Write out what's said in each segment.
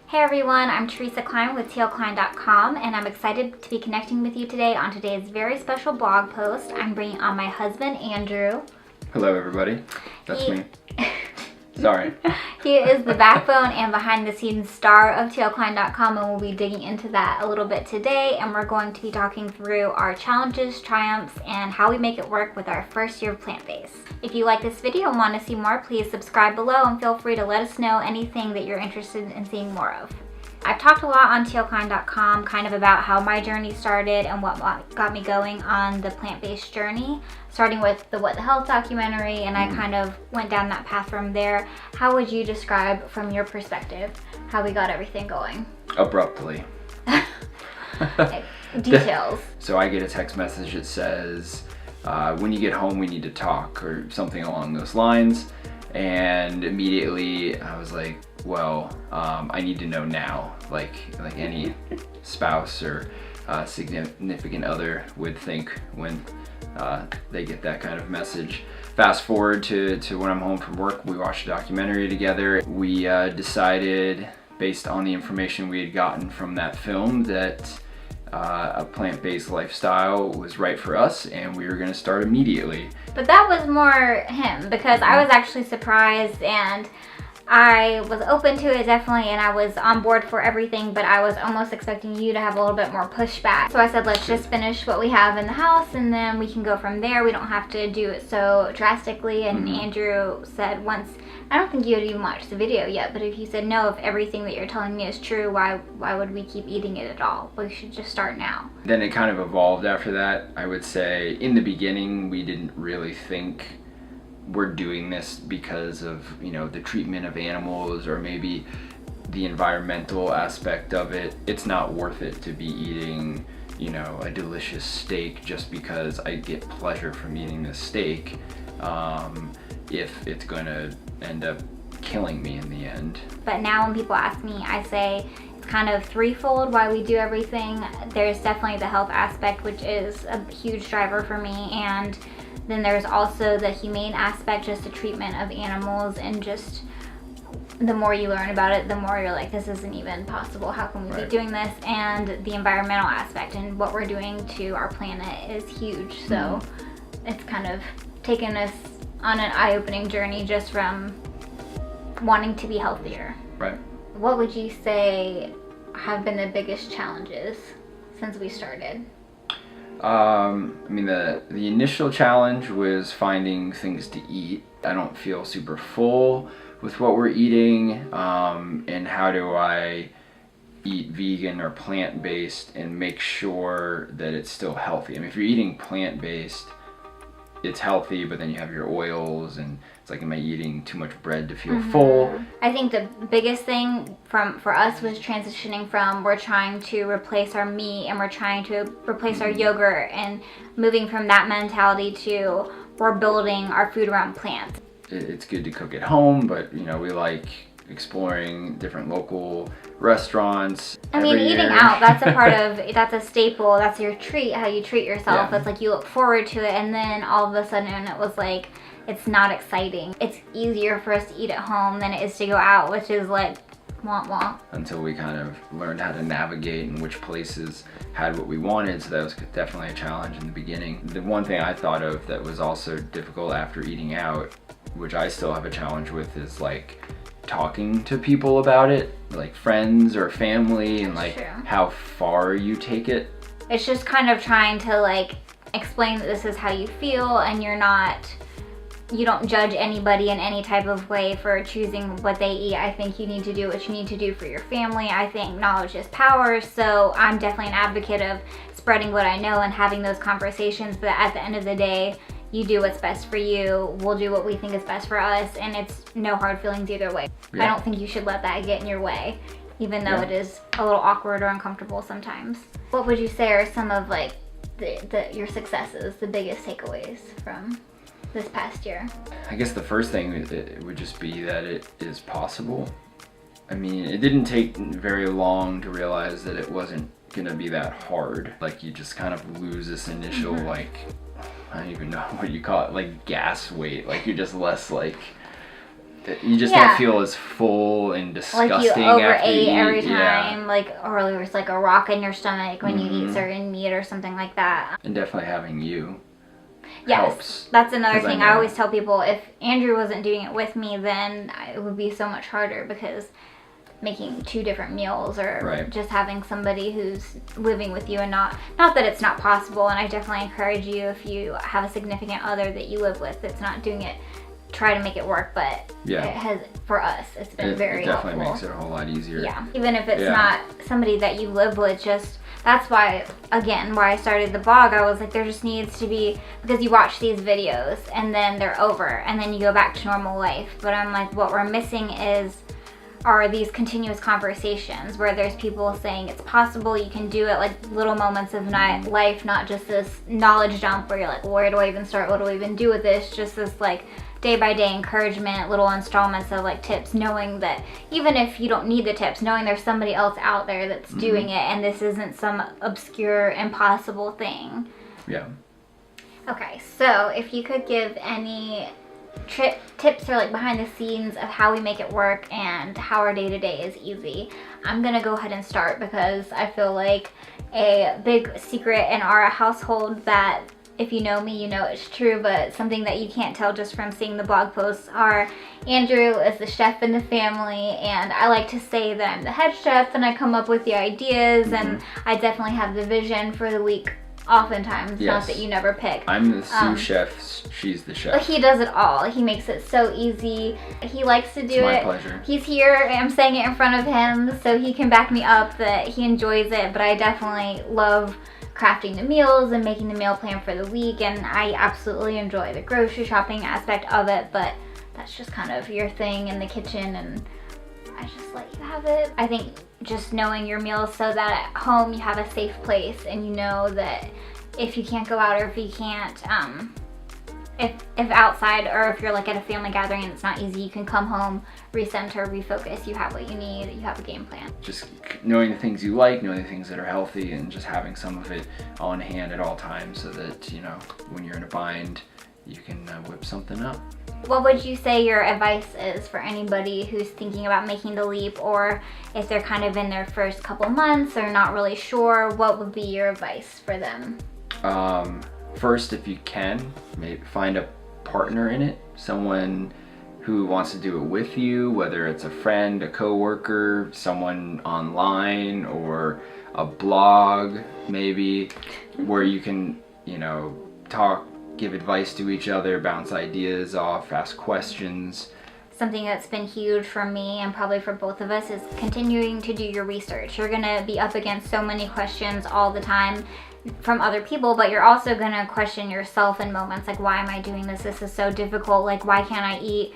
Hey everyone, I'm Teresa Kline with TLKline.com, and I'm excited to be connecting with you today on today's very special blog post. I'm bringing on my husband, Andrew. Hello everybody, that's me. Sorry. He is the backbone and behind the scenes star of TLKline.com, and we'll be digging into that a little bit today, and we're going to be talking through our challenges, triumphs, and how we make it work with our first year of plant-based. If you like this video and want to see more, please subscribe below and feel free to let us know anything that you're interested in seeing more of. I've talked a lot on TLKline.com kind of about how my journey started and what got me going on the plant-based journey, starting with the What the Health documentary, and I kind of went down that path from there. How would you describe from your perspective how we got everything going? Abruptly. Details. So I get a text message that says, when you get home we need to talk, or something along those lines, and immediately I was like, well, I need to know now, like any spouse or significant other would think when they get that kind of message. Fast forward to when I'm home from work, we watched a documentary together. We decided, based on the information we had gotten from that film, that a plant-based lifestyle was right for us, and we were going to start immediately. But that was more him, because I was actually surprised, and I was open to it definitely, and I was on board for everything, but I was almost expecting you to have a little bit more pushback. So I said, let's just finish what we have in the house and then we can go from there. We don't have to do it so drastically. And Andrew said once, I don't think you had even watched the video yet, but if you said no, if everything that you're telling me is true, why would we keep eating it at all? We should just start now. Then it kind of evolved after that. I would say in the beginning we didn't really think we're doing this because of, you know, the treatment of animals or maybe the environmental aspect of it. It's not worth it to be eating, you know, a delicious steak just because I get pleasure from eating this steak, if it's going to end up killing me in the end. But now when people ask me, I say it's kind of threefold why we do everything. There's definitely the health aspect, which is a huge driver for me, and then there's also the humane aspect, just the treatment of animals, and just the more you learn about it, the more you're like, this isn't even possible. How can we be doing this? And the environmental aspect and what we're doing to our planet is huge. So it's kind of taken us on an eye-opening journey just from wanting to be healthier. Right. What would you say have been the biggest challenges since we started? I mean, the initial challenge was finding things to eat. I don't feel super full with what we're eating, and how do I eat vegan or plant-based and make sure that it's still healthy? I mean, if you're eating plant-based, it's healthy, but then you have your oils, and it's like, am I eating too much bread to feel full? I think the biggest thing for us was transitioning from, we're trying to replace our meat and we're trying to replace our yogurt, and moving from that mentality to we're building our food around plants. It's good to cook at home, but you know, we like exploring different local restaurants. I mean, eating out, that's a part of, that's a staple, that's your treat, how you treat yourself. It's like you look forward to it, and then all of a sudden it was like, it's not exciting. It's easier for us to eat at home than it is to go out, which is like, womp womp. Until we kind of learned how to navigate and which places had what we wanted, so that was definitely a challenge in the beginning. The one thing I thought of that was also difficult after eating out, which I still have a challenge with, is like talking to people about it, like friends or family, and like how far you take it. It's just kind of trying to like explain that this is how you feel, and you don't judge anybody in any type of way for choosing what they eat. I think you need to do what you need to do for your family. I think knowledge is power, so I'm definitely an advocate of spreading what I know and having those conversations, but at the end of the day, you do what's best for you. We'll do what we think is best for us, and it's no hard feelings either way. I don't think you should let that get in your way, even though it is a little awkward or uncomfortable sometimes. What would you say are some of like your successes, the biggest takeaways from this past year? I guess the first thing would just be that it is possible. I mean, it didn't take very long to realize that it wasn't gonna be that hard. Like, you just kind of lose this initial like, I don't even know what you call it, like gas weight. Like, you're just less like You just Yeah. don't feel as full and disgusting Like you after you overate eat. every Yeah. time, like, or there's like a rock in your stomach when you Mm-hmm. eat certain meat or something like that. And definitely having you Yes, helps. that's another 'Cause I thing. I know- always tell people, if Andrew wasn't doing it with me, then it would be so much harder, because making 2 different meals, or Right. just having somebody who's living with you, and not that it's not possible, and I definitely encourage you, if you have a significant other that you live with that's not doing it, try to make it work, but Yeah. it has, for us, it's been very it definitely helpful. makes it a whole lot easier. Yeah, even if it's Yeah. not somebody that you live with, just that's why, again, why I started the blog. I was like, there just needs to be, because you watch these videos and then they're over and then you go back to normal life. But I'm like, what we're missing are these continuous conversations where there's people saying it's possible, you can do it, like little moments of life, not just this knowledge dump where you're like, where do I even start? What do I even do with this? Just this like day by day encouragement, little installments of like tips, knowing that even if you don't need the tips, knowing there's somebody else out there that's doing it, and this isn't some obscure, impossible thing. Yeah. Okay, so if you could give any tips or like behind the scenes of how we make it work and how our day-to-day is easy, I'm gonna go ahead and start, because I feel like a big secret in our household that, if you know me, you know it's true, but something that you can't tell just from seeing the blog posts are, Andrew is the chef in the family, and I like to say that I'm the head chef and I come up with the ideas, and I definitely have the vision for the week oftentimes, Yes. not that you never pick. I'm the sous chef, she's the chef. But he does it all. He makes it so easy. He likes to do It's my it. pleasure. He's here, I'm saying it in front of him, so he can back me up that he enjoys it, but I definitely love crafting the meals and making the meal plan for the week, and I absolutely enjoy the grocery shopping aspect of it, but that's just kind of your thing in the kitchen, and I just let you have it. I think just knowing your meals so that at home you have a safe place, and you know that if you can't go out, or if you can't, if outside, or if you're like at a family gathering and it's not easy, you can come home, recenter, refocus, you have what you need, you have a game plan. Just knowing the things you like, knowing the things that are healthy, and just having some of it on hand at all times, so that, you know, when you're in a bind, you can whip something up. What would you say your advice is for anybody who's thinking about making the leap, or if they're kind of in their first couple months or not really sure, what would be your advice for them? First, if you can, maybe find a partner in it, someone who wants to do it with you, whether it's a friend, a coworker, someone online, or a blog maybe, where you can, you know, talk, give advice to each other, bounce ideas off, ask questions. Something that's been huge for me, and probably for both of us, is continuing to do your research. You're gonna be up against so many questions all the time from other people, but you're also gonna question yourself in moments like, why am I doing this? This is so difficult. Like, why can't I eat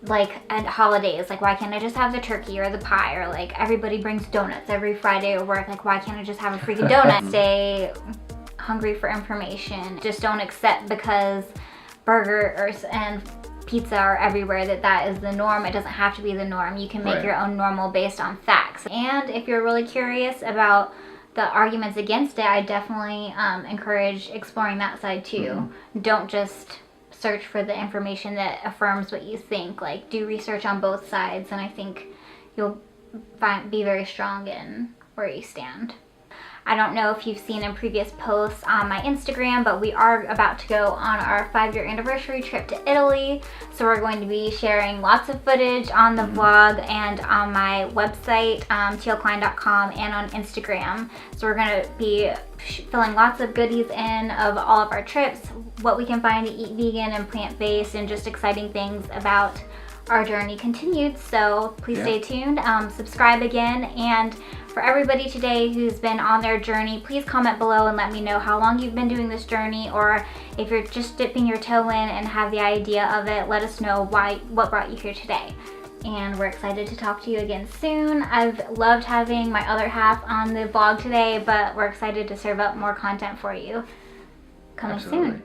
like at holidays? Like, why can't I just have the turkey or the pie? Or like, everybody brings donuts every Friday at work. Like, why can't I just have a freaking donut? Stay hungry for information. Just don't accept because burgers and pizza are everywhere that is the norm. It doesn't have to be the norm. You can make Right. your own normal based on facts. And if you're really curious about the arguments against it, I definitely encourage exploring that side too. Don't just search for the information that affirms what you think. Like, do research on both sides, and I think you'll be very strong in where you stand. I don't know if you've seen in previous posts on my Instagram, but we are about to go on our 5-year anniversary trip to Italy. So we're going to be sharing lots of footage on the vlog and on my website, tealkline.com, and on Instagram. So we're going to be filling lots of goodies in of all of our trips, what we can find to eat vegan and plant-based, and just exciting things about our journey continued. So please stay tuned, subscribe again, and for everybody today who's been on their journey, please comment below and let me know how long you've been doing this journey, or if you're just dipping your toe in and have the idea of it, let us know what brought you here today. And we're excited to talk to you again soon. I've loved having my other half on the vlog today, but we're excited to serve up more content for you coming soon.